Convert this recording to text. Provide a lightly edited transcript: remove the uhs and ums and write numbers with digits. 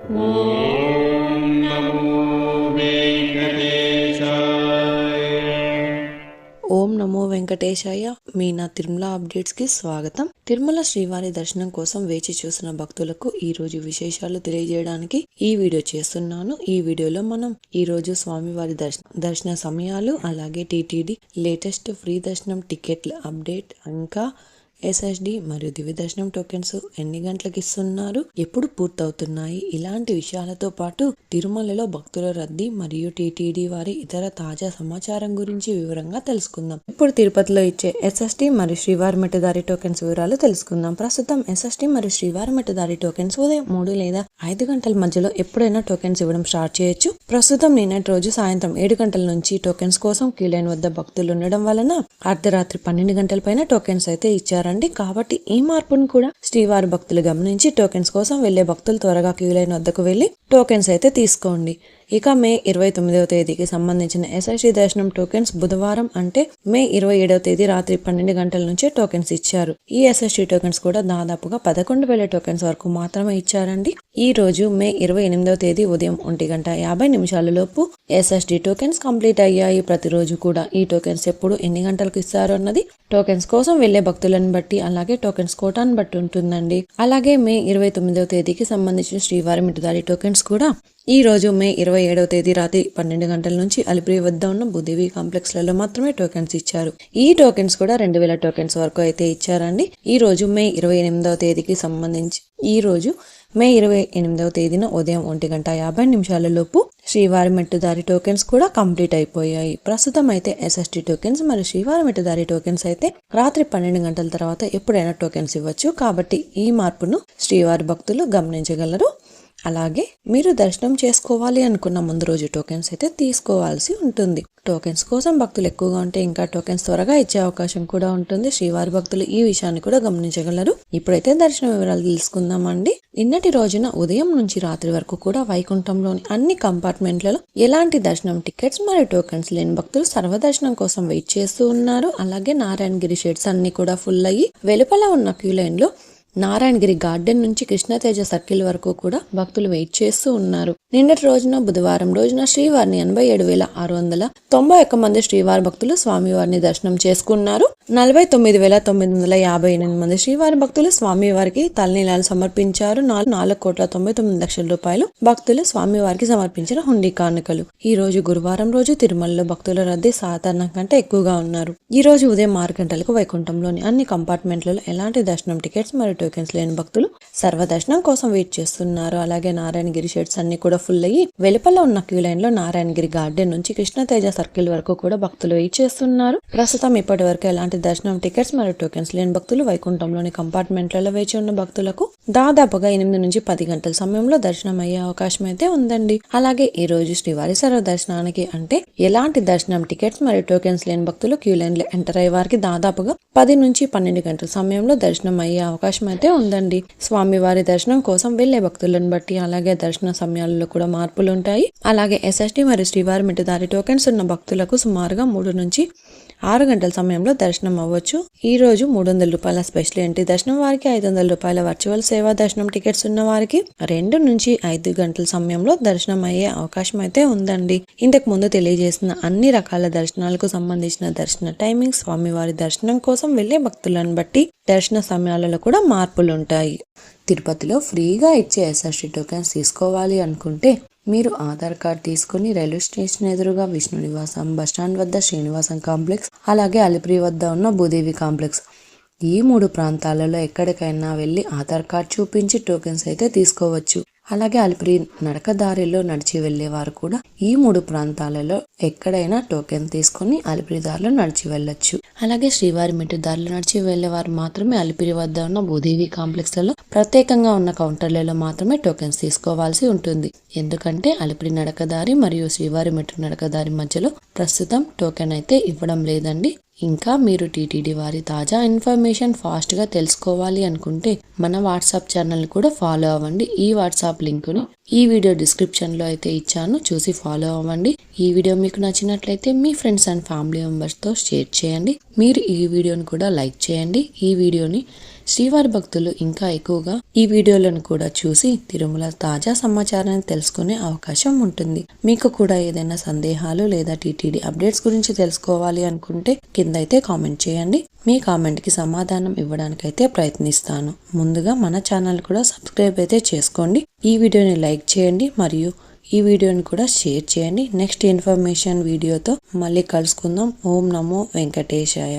ఓం నమో వెంకటేశాయ. ఓం నమో వెంకటేశాయ. మీ నా తిరుమల అప్డేట్స్ కి స్వాగతం. తిరుమల శ్రీవారి దర్శనం కోసం వేచి చూసిన భక్తులకు ఈ రోజు విశేషాలు తెలియజేయడానికి ఈ వీడియో చేస్తున్నాను. ఈ వీడియోలో మనం ఈ రోజు స్వామివారి దర్శన సమయాలు, అలాగే టీటీడీ లేటెస్ట్ ఫ్రీ దర్శనం టికెట్ల అప్డేట్, ఇంకా ఎస్ఎస్డి మరియు దివ్య దర్శనం టోకెన్స్ ఎన్ని గంటలకు ఇస్తున్నారు, ఎప్పుడు పూర్తవుతున్నాయి, ఇలాంటి విషయాలతో పాటు తిరుమలలో భక్తుల రద్దీ మరియు టీటీడీ వారి ఇతర తాజా సమాచారం గురించి వివరంగా తెలుసుకుందాం. ఇప్పుడు తిరుపతిలో ఇచ్చే ఎస్ఎస్డి మరియు శ్రీవారి మెట్టుదారి టోకెన్స్ వివరాలు తెలుసుకుందాం. ప్రస్తుతం ఎస్ఎస్డి మరియు శ్రీవారి మెట్టుదారి టోకెన్స్ ఉదయం 3 లేదా 5 గంటల మధ్యలో ఎప్పుడైనా టోకెన్స్ ఇవ్వడం స్టార్ట్ చేయొచ్చు. ప్రస్తుతం నిన్నటి రోజు సాయంత్రం 7 గంటల నుంచి టోకెన్స్ కోసం క్యూ లైన్ వద్ద భక్తులు ఉండడం వలన అర్ధరాత్రి 12 గంటల పైన టోకెన్స్ అయితే ఇచ్చారండి. కాబట్టి ఈ మార్పును కూడా శ్రీవారి భక్తులు గమనించి టోకెన్స్ కోసం వెళ్లే భక్తులు త్వరగా క్యూ లైన్ వద్దకు వెళ్లి టోకెన్స్ అయితే తీసుకోండి. ఇక మే 29వ తేదీకి సంబంధించిన ఎస్ఎస్డి దర్శనం టోకెన్స్ బుధవారం అంటే మే 27వ తేదీ రాత్రి 12 గంటల నుంచే టోకెన్స్ ఇచ్చారు. ఈ ఎస్ఎస్డి టోకెన్స్ కూడా దాదాపుగా 11,000 టోకెన్స్ వరకు మాత్రమే ఇచ్చారండి. ఈ రోజు మే 28వ తేదీ ఉదయం 1:50 లోపు ఎస్ఎస్డి టోకెన్స్ కంప్లీట్ అయ్యాయి. ప్రతిరోజు కూడా ఈ టోకెన్స్ ఎప్పుడు ఎన్ని గంటలకు ఇస్తారు అన్నది టోకెన్స్ కోసం వెళ్లే భక్తులను బట్టి, అలాగే టోకెన్స్ కోటాను బట్టి ఉంటుందండి. అలాగే మే 29వ తేదీకి సంబంధించిన శ్రీవారి మెట్టుదారి టోకెన్స్ కూడా ఈ రోజు మే 27వ తేదీ రాత్రి 12 గంటల నుంచి అలిపిరి వద్ద ఉన్న భూదేవి కాంప్లెక్స్లలో మాత్రమే టోకెన్స్ ఇచ్చారు. ఈ టోకెన్స్ కూడా 2,000 టోకెన్స్ వరకు అయితే ఇచ్చారండి. ఈ రోజు మే 28వ తేదీకి సంబంధించి మే 28వ తేదీన ఉదయం 1:50 లోపు శ్రీవారి మెట్టుదారి టోకెన్స్ కూడా కంప్లీట్ అయిపోయాయి. ప్రస్తుతం అయితే ఎస్ఎస్డి టోకెన్స్ మరియు శ్రీవారి మెట్టుదారి టోకెన్స్ అయితే రాత్రి 12 గంటల తర్వాత ఎప్పుడైనా టోకెన్స్ ఇవ్వచ్చు. కాబట్టి ఈ మార్పును శ్రీవారి భక్తులు గమనించగలరు. అలాగే మీరు దర్శనం చేసుకోవాలి అనుకున్న ముందు రోజు టోకెన్స్ అయితే తీసుకోవాల్సి ఉంటుంది. టోకెన్స్ కోసం భక్తులు ఎక్కువగా ఉంటే ఇంకా టోకెన్స్ త్వరగా ఇచ్చే అవకాశం కూడా ఉంటుంది. శ్రీవారి భక్తులు ఈ విషయాన్ని కూడా గమనించగలరు. ఇప్పుడైతే దర్శన వివరాలు తెలుసుకుందామండి. నిన్నటి రోజున ఉదయం నుంచి రాత్రి వరకు కూడా వైకుంఠంలోని అన్ని కంపార్ట్మెంట్లలో ఎలాంటి దర్శనం టికెట్స్ మరియు టోకెన్స్ లేని భక్తులు సర్వదర్శనం కోసం వెయిట్ చేస్తూ ఉన్నారు. అలాగే నారాయణగిరి షెడ్స్ అన్ని కూడా ఫుల్ అయ్యి వెలుపల ఉన్న క్యూ లైన్ లో నారాయణగిరి గార్డెన్ నుంచి కృష్ణతేజ సర్కిల్ వరకు కూడా భక్తులు వెయిట్ చేస్తూ ఉన్నారు. నిన్నటి రోజున బుధవారం రోజున శ్రీవారిని 87,691 మంది శ్రీవారి భక్తులు స్వామివారిని దర్శనం చేసుకున్నారు. 49,958 మంది శ్రీవారి భక్తులు స్వామివారికి తలనీలాలు సమర్పించారు. 4,99,00,000 రూపాయలు భక్తులు స్వామివారికి సమర్పించిన హుండీ కానుకలు. ఈ రోజు గురువారం రోజు తిరుమలలో భక్తుల రద్దీ సాధారణం కంటే ఎక్కువగా ఉన్నారు. ఈ రోజు ఉదయం 6 గంటలకు వైకుంఠంలోని అన్ని కంపార్ట్మెంట్లలో ఎలాంటి దర్శనం టికెట్స్ మరియు టోకెన్స్ లేని భక్తులు సర్వదర్శనం కోసం వెయిట్ చేస్తున్నారు. అలాగే నారాయణగిరి షెడ్స్ అన్ని కూడా ఫుల్ అయ్యి వెలుపల ఉన్న క్యూ లైన్ లో నారాయణగిరి గార్డెన్ నుంచి కృష్ణతేజ సర్కిల్ వరకు కూడా భక్తులు వెయిట్ చేస్తున్నారు. ప్రస్తుతం ఇప్పటి వరకు ఎలాంటి దర్శనం టికెట్స్ మరియు టోకెన్స్ లేని భక్తులు వైకుంఠంలోని కంపార్ట్మెంట్లలో వేచి ఉన్న భక్తులకు దాదాపుగా 8 నుంచి 10 గంటల సమయంలో దర్శనం అయ్యే అవకాశం అయితే ఉందండి. అలాగే ఈ రోజు శ్రీవారి సర్వ దర్శనానికి అంటే ఎలాంటి దర్శనం టికెట్స్ మరియు టోకెన్స్ లేని భక్తులు క్యూ లైన్ లో ఎంటర్ అయ్యే వారికి దాదాపుగా 10 నుంచి 12 గంటల సమయంలో దర్శనం అయ్యే అవకాశం అయితే ఉందండి. స్వామివారి దర్శనం కోసం వెళ్లే భక్తులను బట్టి అలాగే దర్శన సమయాలలో కూడా మార్పులు ఉంటాయి. అలాగే ఎస్ఎస్డి మరియు శ్రీవారి మెట్టుదారి టోకెన్స్ ఉన్న భక్తులకు సుమారుగా 3 నుంచి 6 గంటల సమయంలో దర్శనం అవ్వచ్చు. ఈ రోజు 300 రూపాయల స్పెషల్ ఎంట్రీ దర్శనం వారికి, 500 రూపాయల వర్చువల్ సేవా దర్శనం టికెట్స్ ఉన్న వారికి 2 నుంచి 5 గంటల సమయంలో దర్శనం అయ్యే అవకాశం అయితే ఉందండి. ఇంతకు ముందు తెలియజేసిన అన్ని రకాల దర్శనాలకు సంబంధించిన దర్శన టైమింగ్స్, స్వామివారి దర్శనం కోసం వెళ్లే భక్తులను బట్టి దర్శన సమయాలలో కూడా మార్పులు ఉంటాయి. తిరుపతిలో ఫ్రీగా ఇచ్చే ఎస్ఎస్డి టోకెన్స్ తీసుకోవాలి అనుకుంటే మీరు ఆధార్ కార్డ్ తీసుకుని రైల్వే స్టేషన్ ఎదురుగా విష్ణు నివాసం, బస్టాండ్ వద్ద శ్రీనివాసం కాంప్లెక్స్, అలాగే అలిపిరి వద్ద ఉన్న భూదేవి కాంప్లెక్స్, ఈ 3 ప్రాంతాలలో ఎక్కడికైనా వెళ్లి ఆధార్ కార్డ్ చూపించి టోకెన్స్ అయితే తీసుకోవచ్చు. అలాగే అలిపిరి నడకదారిలో నడిచి వెళ్లేవారు కూడా ఈ 3 ప్రాంతాలలో ఎక్కడైనా టోకెన్ తీసుకుని అలిపిరి దారిలో నడిచి వెళ్ళొచ్చు. అలాగే శ్రీవారి మెట్టుదారిలో నడిచి వెళ్లేవారు మాత్రమే అలిపిరి వద్ద ఉన్న భూదేవి కాంప్లెక్స్ లలో ప్రత్యేకంగా ఉన్న కౌంటర్లలో మాత్రమే టోకెన్స్ తీసుకోవాల్సి ఉంటుంది. ఎందుకంటే అలిపిరి నడకదారి మరియు శ్రీవారి మెట్టు నడకదారి మధ్యలో ప్రస్తుతం టోకెన్ అయితే ఇవ్వడం లేదండి. ఇంకా మీరు టీటీడీ వారి తాజా ఇన్ఫర్మేషన్ ఫాస్ట్ గా తెలుసుకోవాలి అనుకుంటే మన వాట్సాప్ ఛానల్ కూడా ఫాలో అవ్వండి. ఈ వాట్సాప్ లింకుని ఈ వీడియో డిస్క్రిప్షన్లో అయితే ఇచ్చాను, చూసి ఫాలో అవ్వండి. ఈ వీడియో మీకు నచ్చినట్లయితే మీ ఫ్రెండ్స్ అండ్ ఫ్యామిలీ మెంబర్స్తో షేర్ చేయండి. మీరు ఈ వీడియోని కూడా లైక్ చేయండి. ఈ వీడియోని శ్రీవారి భక్తులు ఇంకా ఎక్కువగా ఈ వీడియోలను కూడా చూసి తిరుమల తాజా సమాచారాన్ని తెలుసుకునే అవకాశం ఉంటుంది. మీకు కూడా ఏదైనా సందేహాలు లేదా టీటీడీ అప్డేట్స్ గురించి తెలుసుకోవాలి అనుకుంటే కింద అయితే కామెంట్ చేయండి. మీ కామెంట్కి సమాధానం ఇవ్వడానికైతే ప్రయత్నిస్తాను. ముందుగా మన ఛానల్ కూడా సబ్స్క్రైబ్ అయితే చేసుకోండి. ఈ వీడియోని లైక్ చేయండి మరియు ఈ వీడియోని కూడా షేర్ చేయండి. నెక్స్ట్ ఇన్ఫర్మేషన్ వీడియోతో మళ్ళీ కలుసుకుందాం. ఓం నమో వెంకటేశాయ.